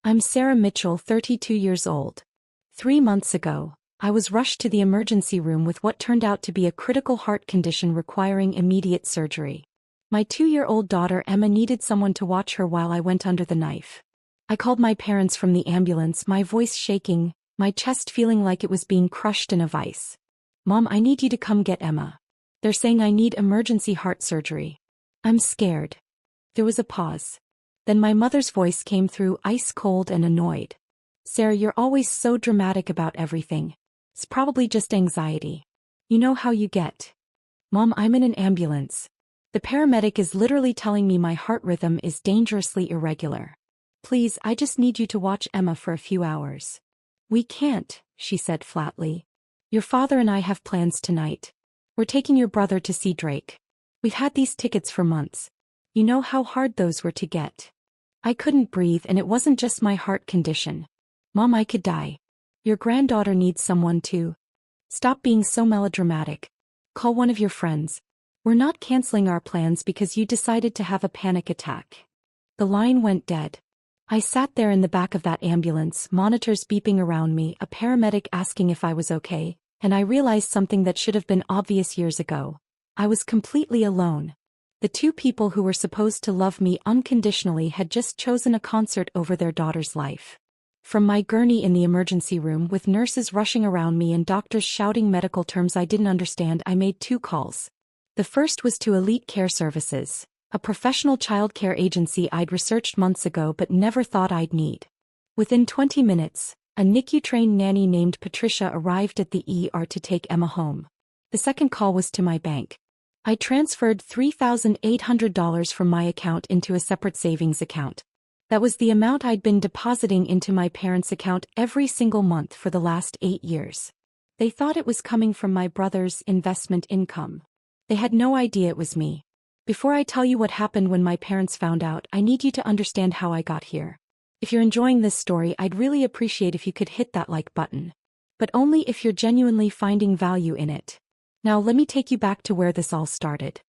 I'm Sarah Mitchell, 32 years old. 3 months ago, I was rushed to the emergency room with what turned out to be a critical heart condition requiring immediate surgery. My 2-year-old daughter Emma needed someone to watch her while I went under the knife. I called my parents from the ambulance, my voice shaking, my chest feeling like it was being crushed in a vice. "Mom, I need you to come get Emma. They're saying I need emergency heart surgery." "I'm scared." There was a pause. Then my mother's voice came through, ice cold and annoyed. "Sarah, you're always so dramatic about everything. It's probably just anxiety. You know how you get." "Mom, I'm in an ambulance. The paramedic is literally telling me my heart rhythm is dangerously irregular. Please, I just need you to watch Emma for a few hours." "We can't," she said flatly. "Your father and I have plans tonight. We're taking your brother to see Drake. We've had these tickets for months. You know how hard those were to get." I couldn't breathe, and it wasn't just my heart condition. "Mom, I could die. Your granddaughter needs someone too. Stop being so melodramatic. Call one of your friends. We're not canceling our plans because you decided to have a panic attack." The line went dead. I sat there in the back of that ambulance, monitors beeping around me, a paramedic asking if I was okay, and I realized something that should have been obvious years ago. I was completely alone. The two people who were supposed to love me unconditionally had just chosen a concert over their daughter's life. From my gurney in the emergency room with nurses rushing around me and doctors shouting medical terms I didn't understand, I made 2 calls. The first was to Elite Care Services, a professional childcare agency I'd researched months ago but never thought I'd need. Within 20 minutes, a NICU-trained nanny named Patricia arrived at the ER to take Emma home. The second call was to my bank. I transferred $3,800 from my account into a separate savings account. That was the amount I'd been depositing into my parents' account every single month for the last 8 years. They thought it was coming from my brother's investment income. They had no idea it was me. Before I tell you what happened when my parents found out, I need you to understand how I got here. If you're enjoying this story, I'd really appreciate if you could hit that like button. But only if you're genuinely finding value in it. Now let me take you back to where this all started.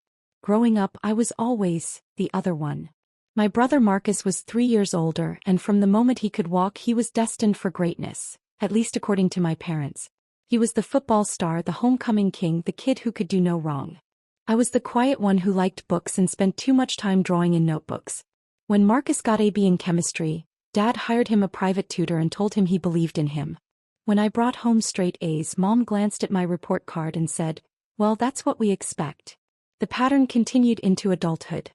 Growing up, I was always the other one. My brother Marcus was 3 years older, and from the moment he could walk he was destined for greatness, at least according to my parents. He was the football star, the homecoming king, the kid who could do no wrong. I was the quiet one who liked books and spent too much time drawing in notebooks. When Marcus got a B in chemistry, Dad hired him a private tutor and told him he believed in him. When I brought home straight A's, Mom glanced at my report card and said, "Well, that's what we expect." The pattern continued into adulthood.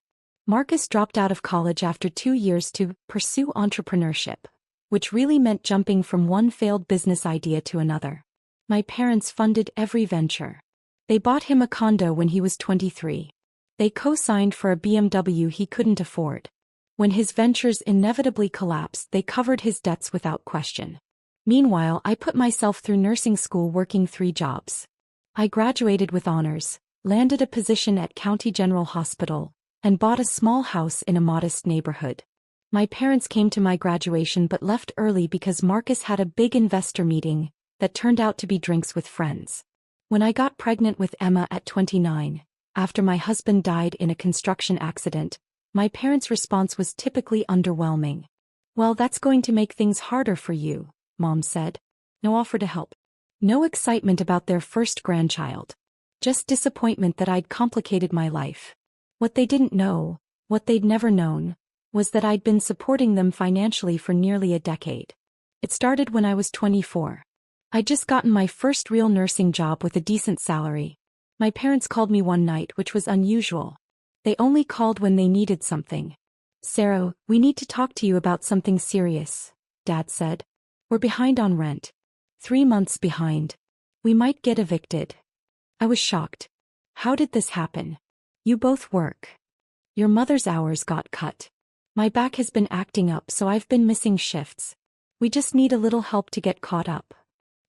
Marcus dropped out of college after 2 years to pursue entrepreneurship, which really meant jumping from one failed business idea to another. My parents funded every venture. They bought him a condo when he was 23. They co-signed for a BMW he couldn't afford. When his ventures inevitably collapsed, they covered his debts without question. Meanwhile, I put myself through nursing school working 3 jobs. I graduated with honors, landed a position at County General Hospital, and bought a small house in a modest neighborhood. My parents came to my graduation but left early because Marcus had a big investor meeting that turned out to be drinks with friends. When I got pregnant with Emma at 29, after my husband died in a construction accident, my parents' response was typically underwhelming. "Well, that's going to make things harder for you," Mom said. No offer to help. No excitement about their first grandchild. Just disappointment that I'd complicated my life. What they didn't know, what they'd never known, was that I'd been supporting them financially for nearly a decade. It started when I was 24. I'd just gotten my first real nursing job with a decent salary. My parents called me one night, which was unusual. They only called when they needed something. "Sarah, we need to talk to you about something serious," Dad said. "We're behind on rent. 3 months behind. We might get evicted." I was shocked. "How did this happen? You both work. Your mother's hours got cut. My back has been acting up, so I've been missing shifts. We just need a little help to get caught up."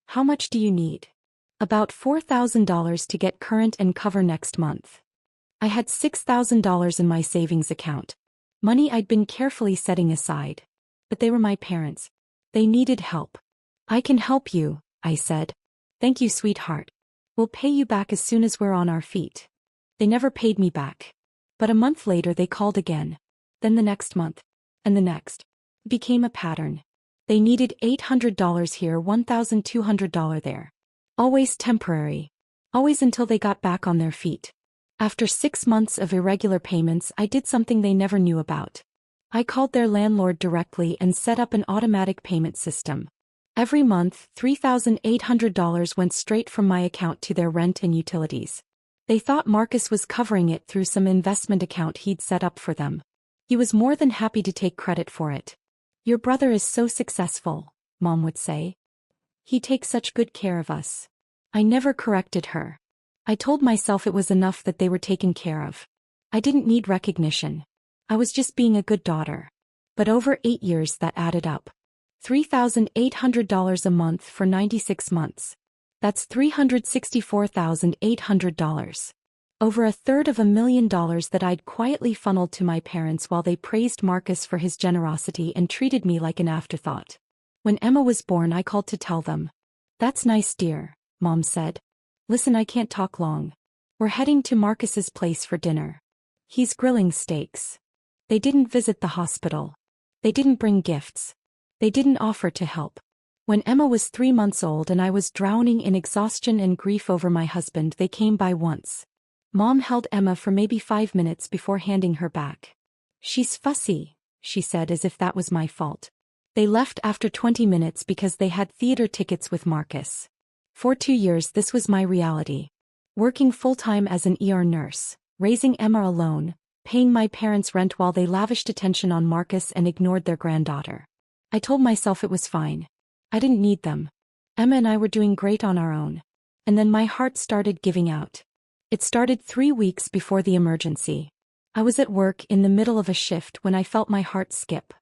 "How much do you need?" "About $4,000 to get current and cover next month." I had $6,000 in my savings account. Money I'd been carefully setting aside. But they were my parents. They needed help. "I can help you," I said. "Thank you, sweetheart. We'll pay you back as soon as we're on our feet." They never paid me back. But a month later they called again. Then the next month. And the next. Became a pattern. They needed $800 here, $1,200 there. Always temporary. Always until they got back on their feet. After 6 months of irregular payments, I did something they never knew about. I called their landlord directly and set up an automatic payment system. Every month, $3,800 went straight from my account to their rent and utilities. They thought Marcus was covering it through some investment account he'd set up for them. He was more than happy to take credit for it. "Your brother is so successful," Mom would say. "He takes such good care of us." I never corrected her. I told myself it was enough that they were taken care of. I didn't need recognition. I was just being a good daughter. But over 8 years that added up. $3,800 a month for 96 months. That's $364,800. Over $250,000 that I'd quietly funneled to my parents while they praised Marcus for his generosity and treated me like an afterthought. When Emma was born, I called to tell them. "That's nice, dear," Mom said. "Listen, I can't talk long. We're heading to Marcus's place for dinner. He's grilling steaks." They didn't visit the hospital. They didn't bring gifts. They didn't offer to help. When Emma was 3 months old and I was drowning in exhaustion and grief over my husband, they came by once. Mom held Emma for maybe 5 minutes before handing her back. "She's fussy," she said, as if that was my fault. They left after 20 minutes because they had theater tickets with Marcus. For 2 years this was my reality. Working full-time as an ER nurse, raising Emma alone, paying my parents' rent while they lavished attention on Marcus and ignored their granddaughter. I told myself it was fine. I didn't need them. Emma and I were doing great on our own. And then my heart started giving out. It started 3 weeks before the emergency. I was at work in the middle of a shift when I felt my heart skip.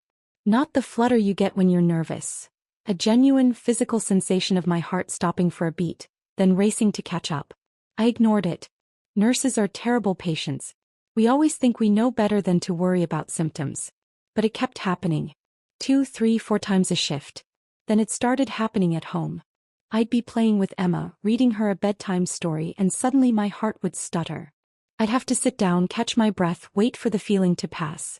Not the flutter you get when you're nervous. A genuine physical sensation of my heart stopping for a beat, then racing to catch up. I ignored it. Nurses are terrible patients. We always think we know better than to worry about symptoms. But it kept happening. 2, 3, 4 times a shift. Then it started happening at home. I'd be playing with Emma, reading her a bedtime story, and suddenly my heart would stutter. I'd have to sit down, catch my breath, wait for the feeling to pass.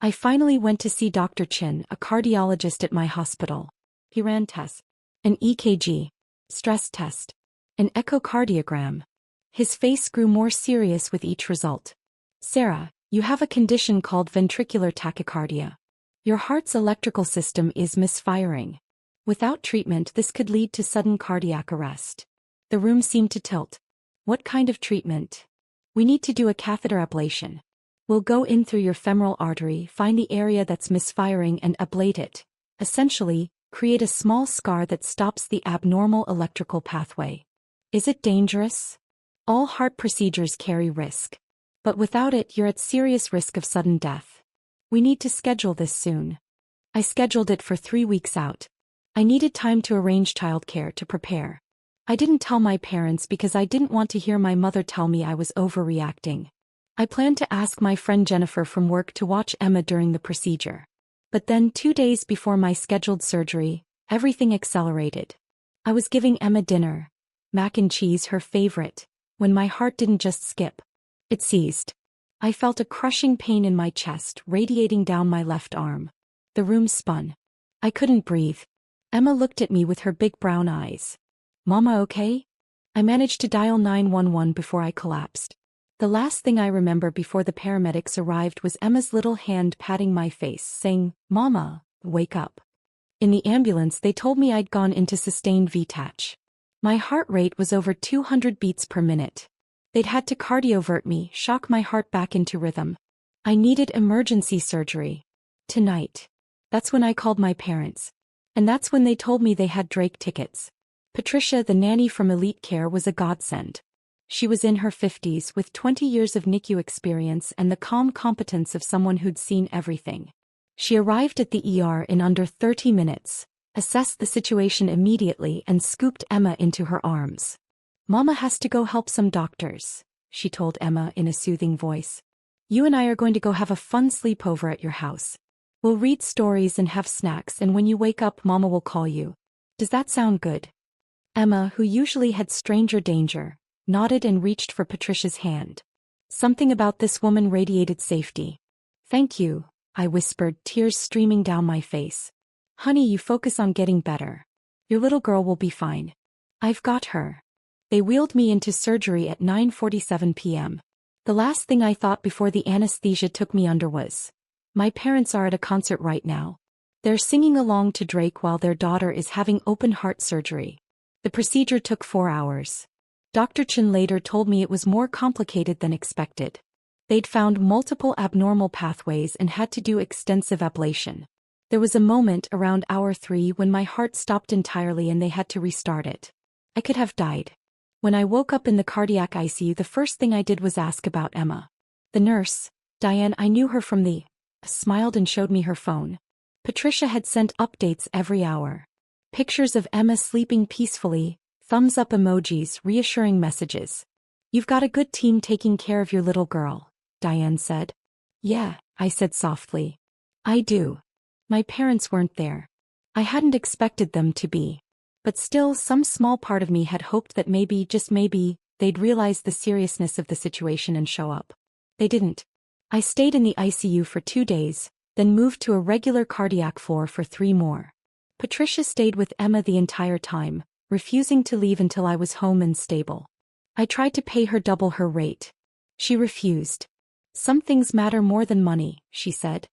I finally went to see Dr. Chin, a cardiologist at my hospital. He ran tests. An EKG. Stress test. An echocardiogram. His face grew more serious with each result. "Sarah, you have a condition called ventricular tachycardia. Your heart's electrical system is misfiring. Without treatment, this could lead to sudden cardiac arrest." The room seemed to tilt. "What kind of treatment?" "We need to do a catheter ablation. We'll go in through your femoral artery, find the area that's misfiring and ablate it. Essentially, create a small scar that stops the abnormal electrical pathway." "Is it dangerous?" "All heart procedures carry risk. But without it, you're at serious risk of sudden death. We need to schedule this soon." I scheduled it for 3 weeks out. I needed time to arrange childcare, to prepare. I didn't tell my parents because I didn't want to hear my mother tell me I was overreacting. I planned to ask my friend Jennifer from work to watch Emma during the procedure. But then 2 days before my scheduled surgery, everything accelerated. I was giving Emma dinner, mac and cheese, her favorite, when my heart didn't just skip. It seized. I felt a crushing pain in my chest, radiating down my left arm. The room spun. I couldn't breathe. Emma looked at me with her big brown eyes. "Mama, okay?" I managed to dial 911 before I collapsed. The last thing I remember before the paramedics arrived was Emma's little hand patting my face, saying, "Mama, wake up." In the ambulance, they told me I'd gone into sustained VTach. My heart rate was over 200 beats per minute. They'd had to cardiovert me, shock my heart back into rhythm. I needed emergency surgery. Tonight. That's when I called my parents. And that's when they told me they had Drake tickets. Patricia, the nanny from Elite Care, was a godsend. She was in her 50s with 20 years of NICU experience and the calm competence of someone who'd seen everything. She arrived at the ER in under 30 minutes, assessed the situation immediately, and scooped Emma into her arms. "Mama has to go help some doctors," she told Emma in a soothing voice. "You and I are going to go have a fun sleepover at your house. We'll read stories and have snacks, and when you wake up, Mama will call you. Does that sound good?" Emma, who usually had stranger danger, nodded and reached for Patricia's hand. Something about this woman radiated safety. "Thank you," I whispered, tears streaming down my face. Honey, you focus on getting better. Your little girl will be fine. I've got her. They wheeled me into surgery at 9:47 p.m. The last thing I thought before the anesthesia took me under was, my parents are at a concert right now. They're singing along to Drake while their daughter is having open heart surgery. The procedure took 4 hours. Dr. Chen later told me it was more complicated than expected. They'd found multiple abnormal pathways and had to do extensive ablation. There was a moment around hour 3 when my heart stopped entirely and they had to restart it. I could have died. When I woke up in the cardiac ICU, the first thing I did was ask about Emma. The nurse, Diane, I knew her from smiled and showed me her phone. Patricia had sent updates every hour. Pictures of Emma sleeping peacefully, thumbs up emojis, reassuring messages. You've got a good team taking care of your little girl, Diane said. Yeah, I said softly. I do. My parents weren't there. I hadn't expected them to be. But still, some small part of me had hoped that maybe, just maybe, they'd realize the seriousness of the situation and show up. They didn't. I stayed in the ICU for 2 days, then moved to a regular cardiac floor for 3 more. Patricia stayed with Emma the entire time, refusing to leave until I was home and stable. I tried to pay her double her rate. She refused. Some things matter more than money, she said.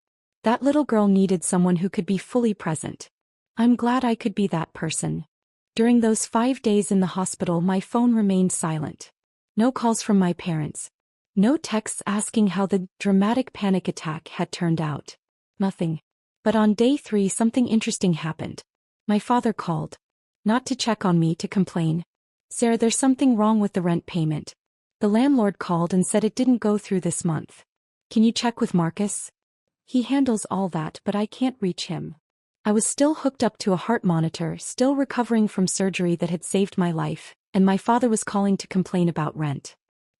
That little girl needed someone who could be fully present. I'm glad I could be that person. During those 5 days in the hospital, my phone remained silent. No calls from my parents. No texts asking how the dramatic panic attack had turned out. Nothing. But on day 3 something interesting happened. My father called. Not to check on me, to complain. Sarah, there's something wrong with the rent payment. The landlord called and said it didn't go through this month. Can you check with Marcus? He handles all that, but I can't reach him. I was still hooked up to a heart monitor, still recovering from surgery that had saved my life, and my father was calling to complain about rent.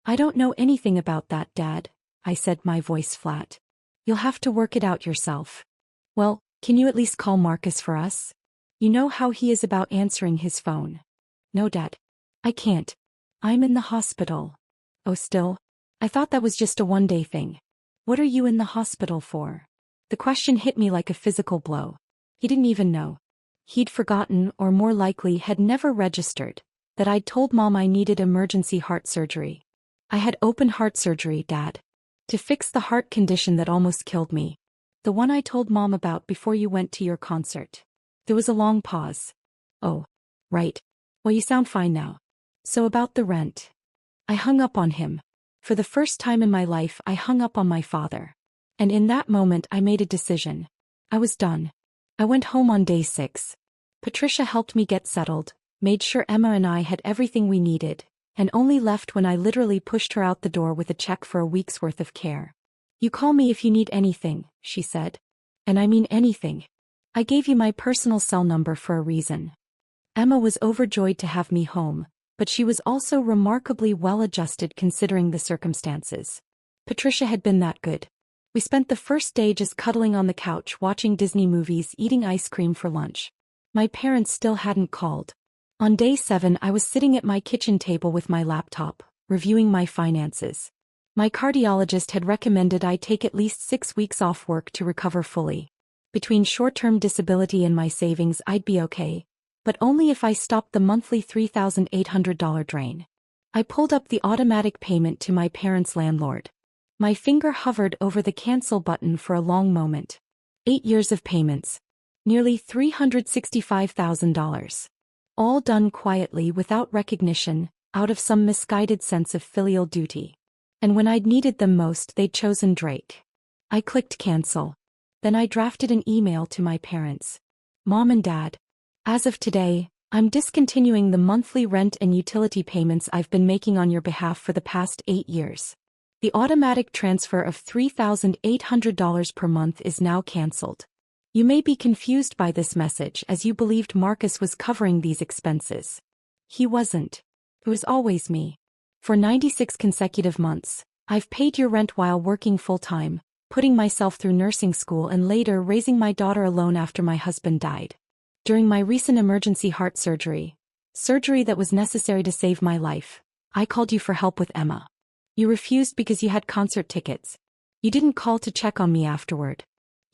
I don't know anything about that, Dad, I said, my voice flat. You'll have to work it out yourself. Well, can you at least call Marcus for us? You know how he is about answering his phone. No, Dad. I can't. I'm in the hospital. Oh, still? I thought that was just a one-day thing. What are you in the hospital for? The question hit me like a physical blow. He didn't even know. He'd forgotten, or more likely had never registered, that I'd told Mom I needed emergency heart surgery. I had open heart surgery, Dad. To fix the heart condition that almost killed me. The one I told Mom about before you went to your concert. There was a long pause. Oh, right. Well, you sound fine now. So about the rent. I hung up on him. For the first time in my life, I hung up on my father. And in that moment, I made a decision. I was done. I went home on day 6. Patricia helped me get settled, made sure Emma and I had everything we needed, and only left when I literally pushed her out the door with a check for a week's worth of care. You call me if you need anything, she said. And I mean anything. I gave you my personal cell number for a reason. Emma was overjoyed to have me home, but she was also remarkably well-adjusted considering the circumstances. Patricia had been that good. We spent the first day just cuddling on the couch watching Disney movies, eating ice cream for lunch. My parents still hadn't called. On day 7 I was sitting at my kitchen table with my laptop, reviewing my finances. My cardiologist had recommended I take at least 6 weeks off work to recover fully. Between short-term disability and my savings I'd be okay, but only if I stopped the monthly $3,800 drain. I pulled up the automatic payment to my parents' landlord. My finger hovered over the cancel button for a long moment. 8 years of payments. Nearly $365,000. All done quietly without recognition, out of some misguided sense of filial duty. And when I'd needed them most, they'd chosen Drake. I clicked cancel. Then I drafted an email to my parents. Mom and Dad. As of today, I'm discontinuing the monthly rent and utility payments I've been making on your behalf for the past 8 years. The automatic transfer of $3,800 per month is now canceled. You may be confused by this message as you believed Marcus was covering these expenses. He wasn't. It was always me. For 96 consecutive months, I've paid your rent while working full-time, putting myself through nursing school and later raising my daughter alone after my husband died. During my recent emergency heart surgery that was necessary to save my life, I called you for help with Emma. You refused because you had concert tickets. You didn't call to check on me afterward.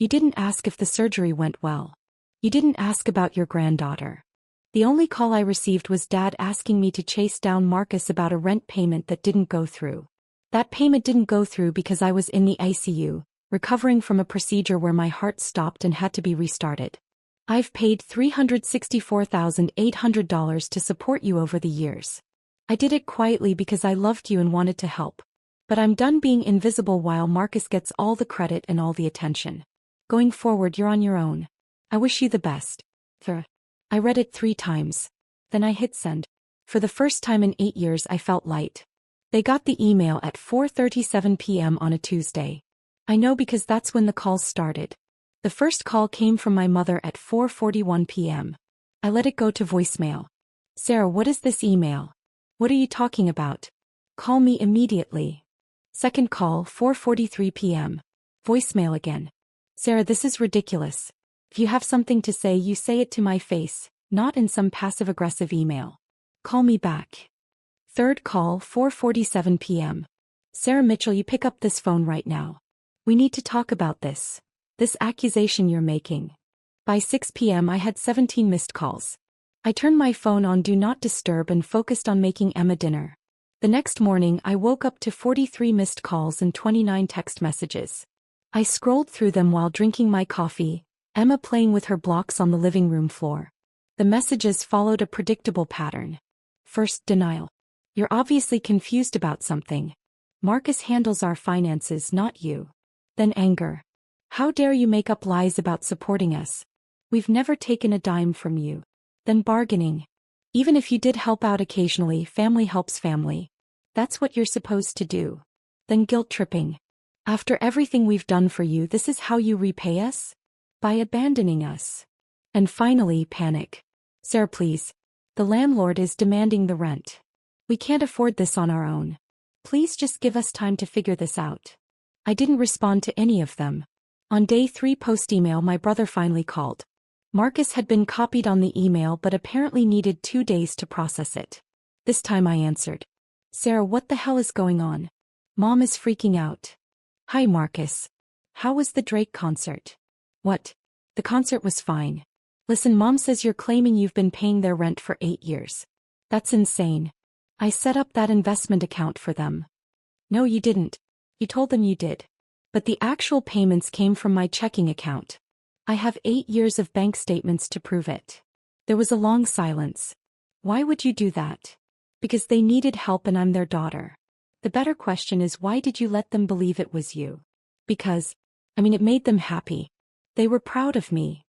You didn't ask if the surgery went well. You didn't ask about your granddaughter. The only call I received was Dad asking me to chase down Marcus about a rent payment that didn't go through. That payment didn't go through because I was in the ICU, recovering from a procedure where my heart stopped and had to be restarted. I've paid $364,800 to support you over the years. I did it quietly because I loved you and wanted to help. But I'm done being invisible while Marcus gets all the credit and all the attention. Going forward, you're on your own. I wish you the best. I read it 3 times. Then I hit send. For the first time in 8 years I felt light. They got the email at 4:37 p.m. on a Tuesday. I know because that's when the calls started. The first call came from my mother at 4:41 p.m. I let it go to voicemail. Sarah, what is this email? What are you talking about? Call me immediately. Second call, 4:43 p.m. Voicemail again. Sarah, this is ridiculous. If you have something to say, you say it to my face, not in some passive-aggressive email. Call me back. Third call, 4:47 p.m. Sarah Mitchell, you pick up this phone right now. We need to talk about this. This accusation you're making. By 6 p.m. I had 17 missed calls. I turned my phone on Do Not Disturb and focused on making Emma dinner. The next morning I woke up to 43 missed calls and 29 text messages. I scrolled through them while drinking my coffee, Emma playing with her blocks on the living room floor. The messages followed a predictable pattern. First, denial. You're obviously confused about something. Marcus handles our finances, not you. Then anger. How dare you make up lies about supporting us? We've never taken a dime from you. Then bargaining. Even if you did help out occasionally, family helps family. That's what you're supposed to do. Then guilt tripping. After everything we've done for you, this is how you repay us? By abandoning us. And finally, panic. Sarah, please. The landlord is demanding the rent. We can't afford this on our own. Please just give us time to figure this out. I didn't respond to any of them. On day 3 post-email, my brother finally called. Marcus had been copied on the email but apparently needed 2 days to process it. This time I answered. Sarah, what the hell is going on? Mom is freaking out. Hi Marcus. How was the Drake concert? What? The concert was fine. Listen, Mom says you're claiming you've been paying their rent for 8 years. That's insane. I set up that investment account for them. No, you didn't. You told them you did. But the actual payments came from my checking account. I have 8 years of bank statements to prove it. There was a long silence. Why would you do that? Because they needed help and I'm their daughter. The better question is, why did you let them believe it was you? Because, it made them happy. They were proud of me.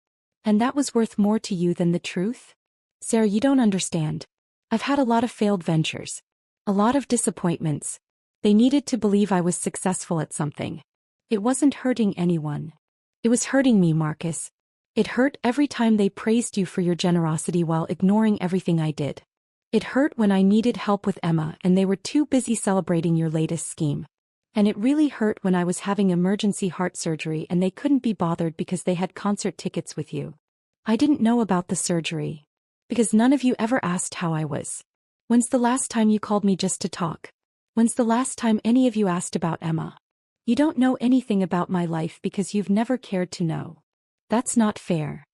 And that was worth more to you than the truth? Sarah, you don't understand. I've had a lot of failed ventures. A lot of disappointments. They needed to believe I was successful at something. It wasn't hurting anyone. It was hurting me, Marcus. It hurt every time they praised you for your generosity while ignoring everything I did. It hurt when I needed help with Emma and they were too busy celebrating your latest scheme. And it really hurt when I was having emergency heart surgery and they couldn't be bothered because they had concert tickets with you. I didn't know about the surgery. Because none of you ever asked how I was. When's the last time you called me just to talk? When's the last time any of you asked about Emma? You don't know anything about my life because you've never cared to know. That's not fair.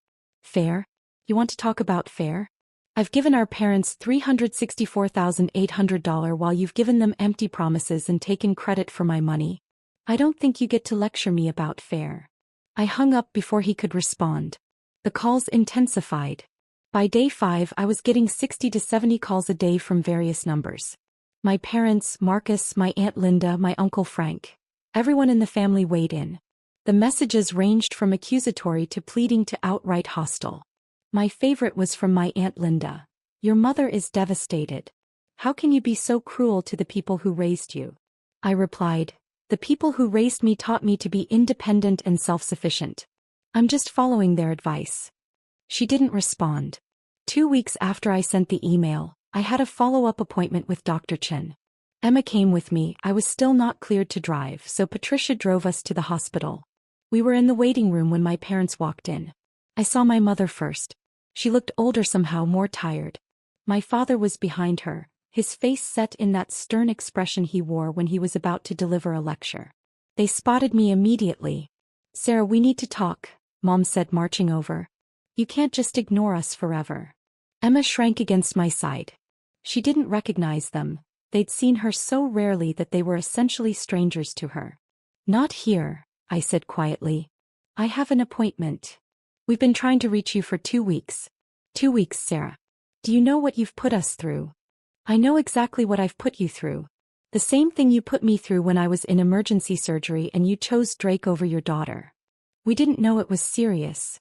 Fair? You want to talk about fair? I've given our parents $364,800 while you've given them empty promises and taken credit for my money. I don't think you get to lecture me about fair. I hung up before he could respond. The calls intensified. By day 5 I was getting 60 to 70 calls a day from various numbers. My parents, Marcus, my Aunt Linda, my Uncle Frank. Everyone in the family weighed in. The messages ranged from accusatory to pleading to outright hostile. My favorite was from my Aunt Linda. Your mother is devastated. How can you be so cruel to the people who raised you? I replied, the people who raised me taught me to be independent and self-sufficient. I'm just following their advice. She didn't respond. 2 weeks after I sent the email, I had a follow-up appointment with Dr. Chen. Emma came with me. I was still not cleared to drive, so Patricia drove us to the hospital. We were in the waiting room when my parents walked in. I saw my mother first. She looked older, somehow more tired. My father was behind her, his face set in that stern expression he wore when he was about to deliver a lecture. They spotted me immediately. Sarah, we need to talk, Mom said, marching over. You can't just ignore us forever. Emma shrank against my side. She didn't recognize them. They'd seen her so rarely that they were essentially strangers to her. Not here, I said quietly. I have an appointment. We've been trying to reach you for 2 weeks. 2 weeks, Sarah. Do you know what you've put us through? I know exactly what I've put you through. The same thing you put me through when I was in emergency surgery and you chose Drake over your daughter. We didn't know it was serious.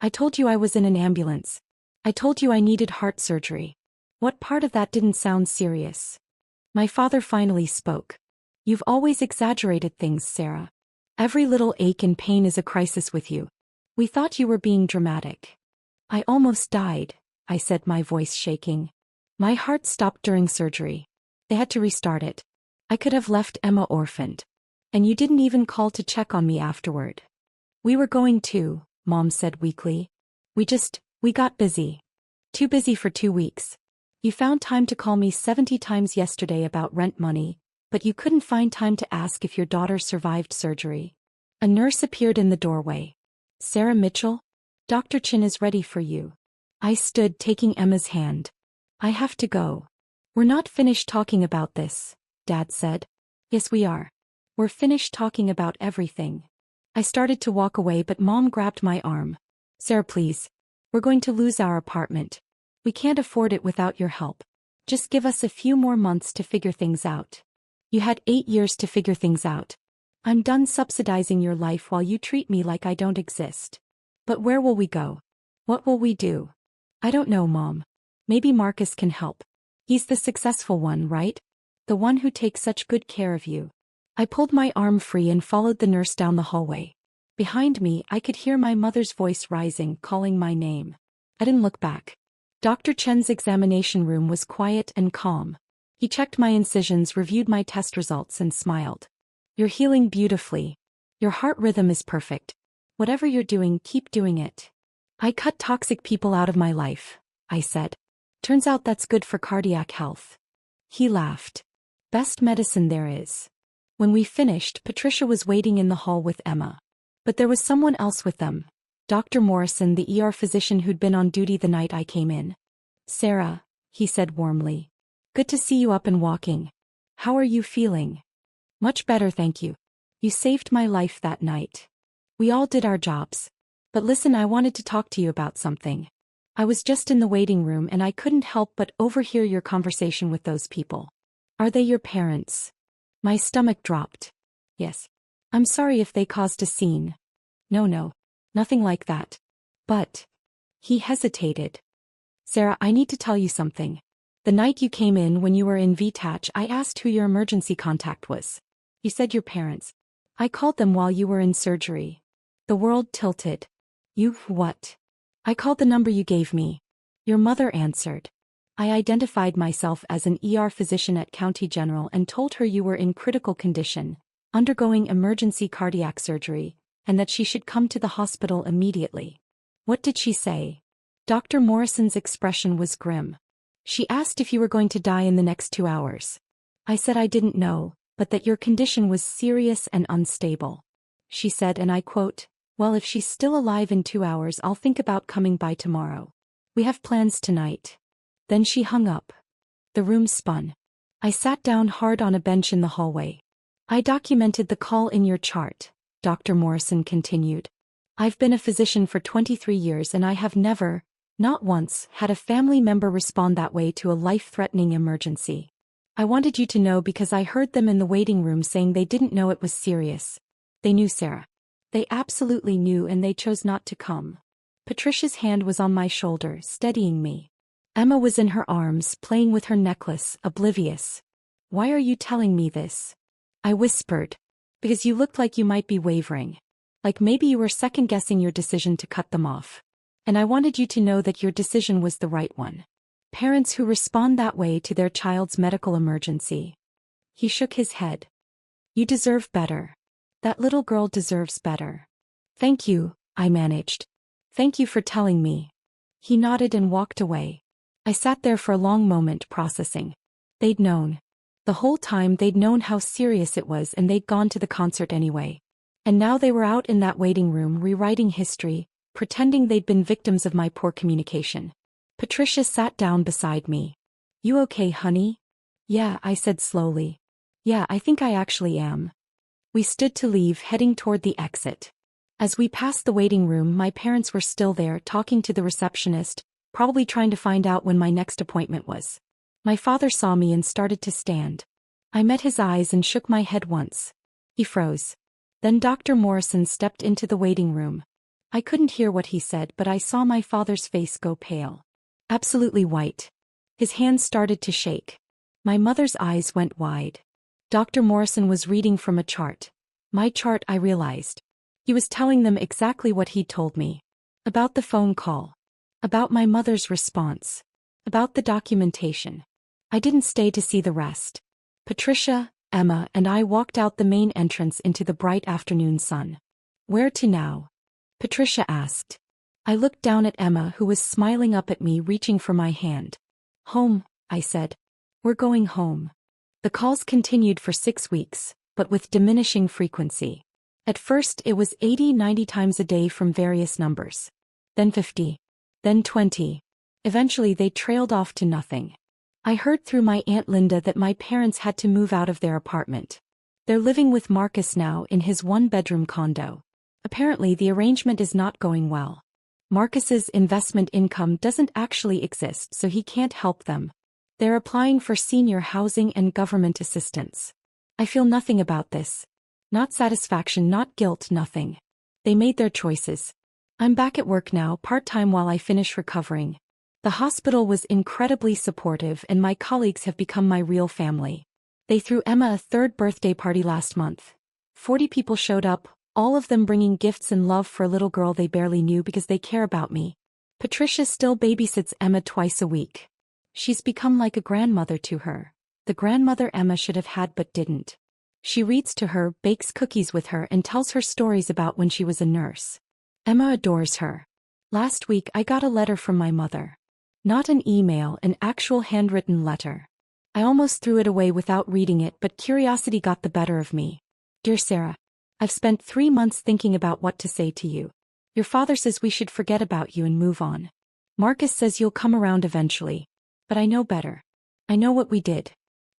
I told you I was in an ambulance. I told you I needed heart surgery. What part of that didn't sound serious? My father finally spoke. You've always exaggerated things, Sarah. Every little ache and pain is a crisis with you. We thought you were being dramatic. I almost died, I said, my voice shaking. My heart stopped during surgery. They had to restart it. I could have left Emma orphaned. And you didn't even call to check on me afterward. We were going to, Mom said weakly. We got busy. Too busy for 2 weeks. You found time to call me 70 times yesterday about rent money, but you couldn't find time to ask if your daughter survived surgery. A nurse appeared in the doorway. Sarah Mitchell? Dr. Chin is ready for you. I stood, taking Emma's hand. I have to go. We're not finished talking about this, Dad said. Yes, we are. We're finished talking about everything. I started to walk away, but Mom grabbed my arm. Sarah, please. We're going to lose our apartment. We can't afford it without your help. Just give us a few more months to figure things out. You had 8 years to figure things out. I'm done subsidizing your life while you treat me like I don't exist. But where will we go? What will we do? I don't know, Mom. Maybe Marcus can help. He's the successful one, right? The one who takes such good care of you. I pulled my arm free and followed the nurse down the hallway. Behind me, I could hear my mother's voice rising, calling my name. I didn't look back. Dr. Chen's examination room was quiet and calm. He checked my incisions, reviewed my test results, and smiled. You're healing beautifully. Your heart rhythm is perfect. Whatever you're doing, keep doing it. I cut toxic people out of my life, I said. Turns out that's good for cardiac health. He laughed. Best medicine there is. When we finished, Patricia was waiting in the hall with Emma. But there was someone else with them. Dr. Morrison, the ER physician who'd been on duty the night I came in. Sarah, he said warmly. Good to see you up and walking. How are you feeling? Much better, thank you. You saved my life that night. We all did our jobs. But listen, I wanted to talk to you about something. I was just in the waiting room and I couldn't help but overhear your conversation with those people. Are they your parents? My stomach dropped. Yes. I'm sorry if they caused a scene. No, nothing like that. But. He hesitated. Sarah, I need to tell you something. The night you came in when you were in VTACH, I asked who your emergency contact was. You said your parents. I called them while you were in surgery. The world tilted. You, what? I called the number you gave me. Your mother answered. I identified myself as an ER physician at County General and told her you were in critical condition, undergoing emergency cardiac surgery, and that she should come to the hospital immediately. What did she say? Dr. Morrison's expression was grim. She asked if you were going to die in the next 2 hours. I said I didn't know, but that your condition was serious and unstable. She said, and I quote, well, if she's still alive in 2 hours, I'll think about coming by tomorrow. We have plans tonight. Then she hung up. The room spun. I sat down hard on a bench in the hallway. I documented the call in your chart, Dr. Morrison continued. I've been a physician for 23 years and I have never, not once, had a family member respond that way to a life-threatening emergency. I wanted you to know because I heard them in the waiting room saying they didn't know it was serious. They knew, Sarah. They absolutely knew, and they chose not to come. Patricia's hand was on my shoulder, steadying me. Emma was in her arms, playing with her necklace, oblivious. Why are you telling me this? I whispered. Because you looked like you might be wavering. Like maybe you were second-guessing your decision to cut them off. And I wanted you to know that your decision was the right one. Parents who respond that way to their child's medical emergency. He shook his head. You deserve better. That little girl deserves better. Thank you, I managed. Thank you for telling me. He nodded and walked away. I sat there for a long moment processing. They'd known. The whole time they'd known how serious it was, and they'd gone to the concert anyway. And now they were out in that waiting room rewriting history, pretending they'd been victims of my poor communication. Patricia sat down beside me. "You okay, honey?" "Yeah," I said slowly. "Yeah, I think I actually am." We stood to leave, heading toward the exit. As we passed the waiting room, my parents were still there, talking to the receptionist, probably trying to find out when my next appointment was. My father saw me and started to stand. I met his eyes and shook my head once. He froze. Then Dr. Morrison stepped into the waiting room. I couldn't hear what he said, but I saw my father's face go pale. Absolutely white. His hands started to shake. My mother's eyes went wide. Dr. Morrison was reading from a chart. My chart, I realized. He was telling them exactly what he'd told me. About the phone call. About my mother's response. About the documentation. I didn't stay to see the rest. Patricia, Emma, and I walked out the main entrance into the bright afternoon sun. "Where to now?" Patricia asked. I looked down at Emma, who was smiling up at me, reaching for my hand. "Home," I said. "We're going home." The calls continued for 6 weeks, but with diminishing frequency. At first it was 80-90 times a day from various numbers. Then 50. Then 20. Eventually they trailed off to nothing. I heard through my Aunt Linda that my parents had to move out of their apartment. They're living with Marcus now in his one-bedroom condo. Apparently the arrangement is not going well. Marcus's investment income doesn't actually exist, so he can't help them. They're applying for senior housing and government assistance. I feel nothing about this. Not satisfaction, not guilt, nothing. They made their choices. I'm back at work now, part-time while I finish recovering. The hospital was incredibly supportive, and my colleagues have become my real family. They threw Emma a third birthday party last month. 40 people showed up, all of them bringing gifts and love for a little girl they barely knew because they care about me. Patricia still babysits Emma twice a week. She's become like a grandmother to her. The grandmother Emma should have had but didn't. She reads to her, bakes cookies with her, and tells her stories about when she was a nurse. Emma adores her. Last week I got a letter from my mother. Not an email, an actual handwritten letter. I almost threw it away without reading it, but curiosity got the better of me. "Dear Sarah, I've spent 3 months thinking about what to say to you. Your father says we should forget about you and move on. Marcus says you'll come around eventually. But I know better. I know what we did.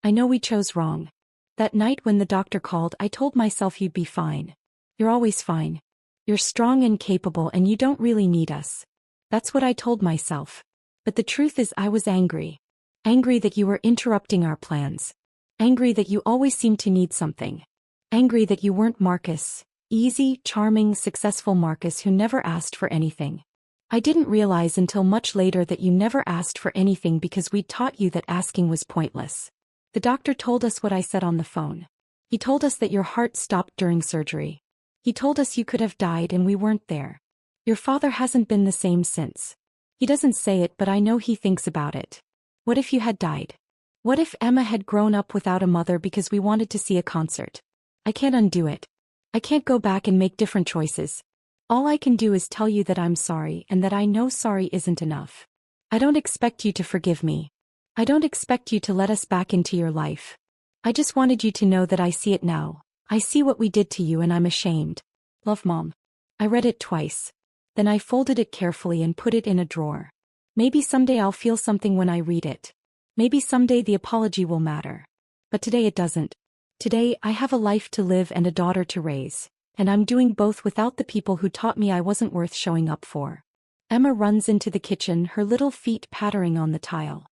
I know we chose wrong. That night when the doctor called, I told myself you'd be fine. You're always fine. You're strong and capable, and you don't really need us. That's what I told myself. But the truth is I was angry. Angry that you were interrupting our plans. Angry that you always seemed to need something. Angry that you weren't Marcus, easy, charming, successful Marcus who never asked for anything. I didn't realize until much later that you never asked for anything because we'd taught you that asking was pointless. The doctor told us what I said on the phone. He told us that your heart stopped during surgery. He told us you could have died and we weren't there. Your father hasn't been the same since. He doesn't say it, but I know he thinks about it. What if you had died? What if Emma had grown up without a mother because we wanted to see a concert? I can't undo it. I can't go back and make different choices. All I can do is tell you that I'm sorry and that I know sorry isn't enough. I don't expect you to forgive me. I don't expect you to let us back into your life. I just wanted you to know that I see it now. I see what we did to you and I'm ashamed. Love, Mom. I read it twice. Then I folded it carefully and put it in a drawer. Maybe someday I'll feel something when I read it. Maybe someday the apology will matter. But today it doesn't. Today I have a life to live and a daughter to raise, and I'm doing both without the people who taught me I wasn't worth showing up for. Emma runs into the kitchen, her little feet pattering on the tile.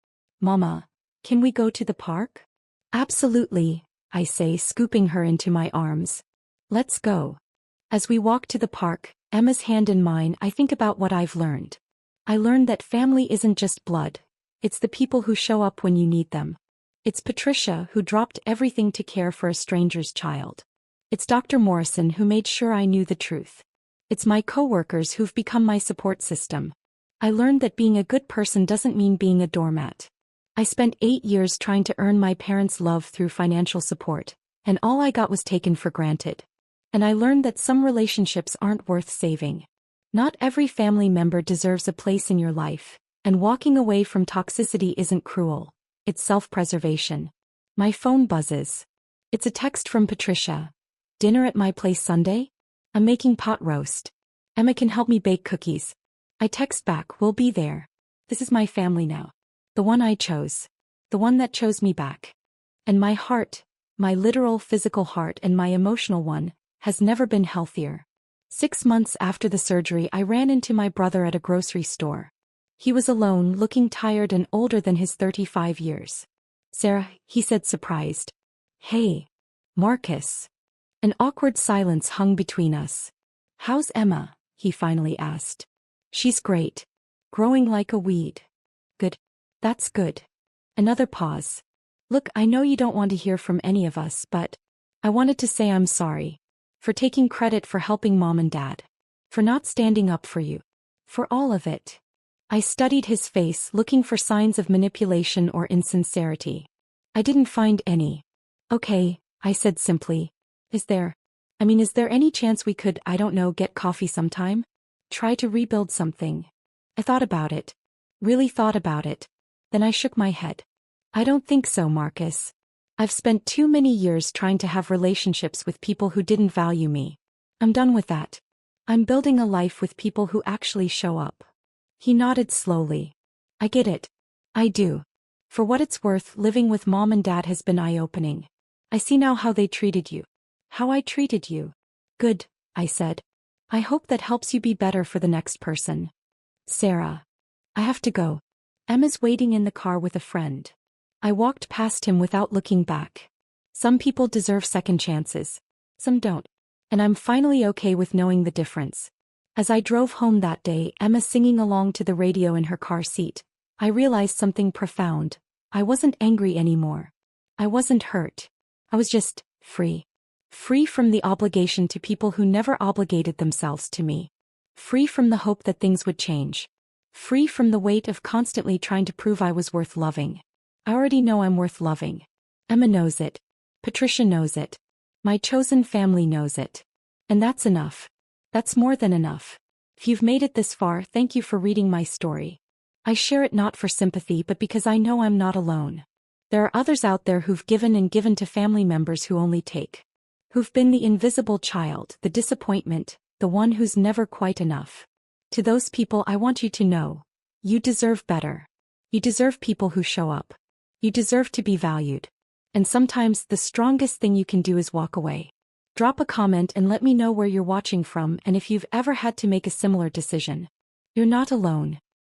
"Mama, can we go to the park?" "Absolutely," I say, scooping her into my arms. "Let's go." As we walk to the park, Emma's hand in mine, I think about what I've learned. I learned that family isn't just blood. It's the people who show up when you need them. It's Patricia who dropped everything to care for a stranger's child. It's Dr. Morrison who made sure I knew the truth. It's my coworkers who've become my support system. I learned that being a good person doesn't mean being a doormat. I spent 8 years trying to earn my parents' love through financial support, and all I got was taken for granted. And I learned that some relationships aren't worth saving. Not every family member deserves a place in your life, and walking away from toxicity isn't cruel. It's self-preservation. My phone buzzes. It's a text from Patricia. "Dinner at my place Sunday?" I'm making pot roast. Emma can help me bake cookies. I text back, we'll be there. This is my family now. The one I chose. The one that chose me back. And my heart, my literal physical heart and my emotional one, has never been healthier. 6 months after the surgery, I ran into my brother at a grocery store. He was alone, looking tired and older than his 35 years. Sarah, he said, surprised. Hey, Marcus. An awkward silence hung between us. How's Emma? He finally asked. She's great. Growing like a weed. Good. That's good. Another pause. Look, I know you don't want to hear from any of us, but I wanted to say I'm sorry. For taking credit for helping Mom and Dad. For not standing up for you. For all of it. I studied his face, looking for signs of manipulation or insincerity. I didn't find any. Okay, I said simply. Is there any chance we could, I don't know, get coffee sometime? Try to rebuild something. I thought about it. Really thought about it. Then I shook my head. I don't think so, Marcus. I've spent too many years trying to have relationships with people who didn't value me. I'm done with that. I'm building a life with people who actually show up. He nodded slowly. I get it. I do. For what it's worth, living with Mom and Dad has been eye-opening. I see now how they treated you. How I treated you. Good, I said. I hope that helps you be better for the next person. Sarah. I have to go. Emma's waiting in the car with a friend. I walked past him without looking back. Some people deserve second chances. Some don't. And I'm finally okay with knowing the difference. As I drove home that day, Emma singing along to the radio in her car seat, I realized something profound. I wasn't angry anymore. I wasn't hurt. I was just free. Free from the obligation to people who never obligated themselves to me. Free from the hope that things would change. Free from the weight of constantly trying to prove I was worth loving. I already know I'm worth loving. Emma knows it. Patricia knows it. My chosen family knows it. And that's enough. That's more than enough. If you've made it this far, thank you for reading my story. I share it not for sympathy but because I know I'm not alone. There are others out there who've given and given to family members who only take. Who've been the invisible child, the disappointment, the one who's never quite enough. To those people I want you to know. You deserve better. You deserve people who show up. You deserve to be valued. And sometimes the strongest thing you can do is walk away. Drop a comment and let me know where you're watching from and if you've ever had to make a similar decision. You're not alone.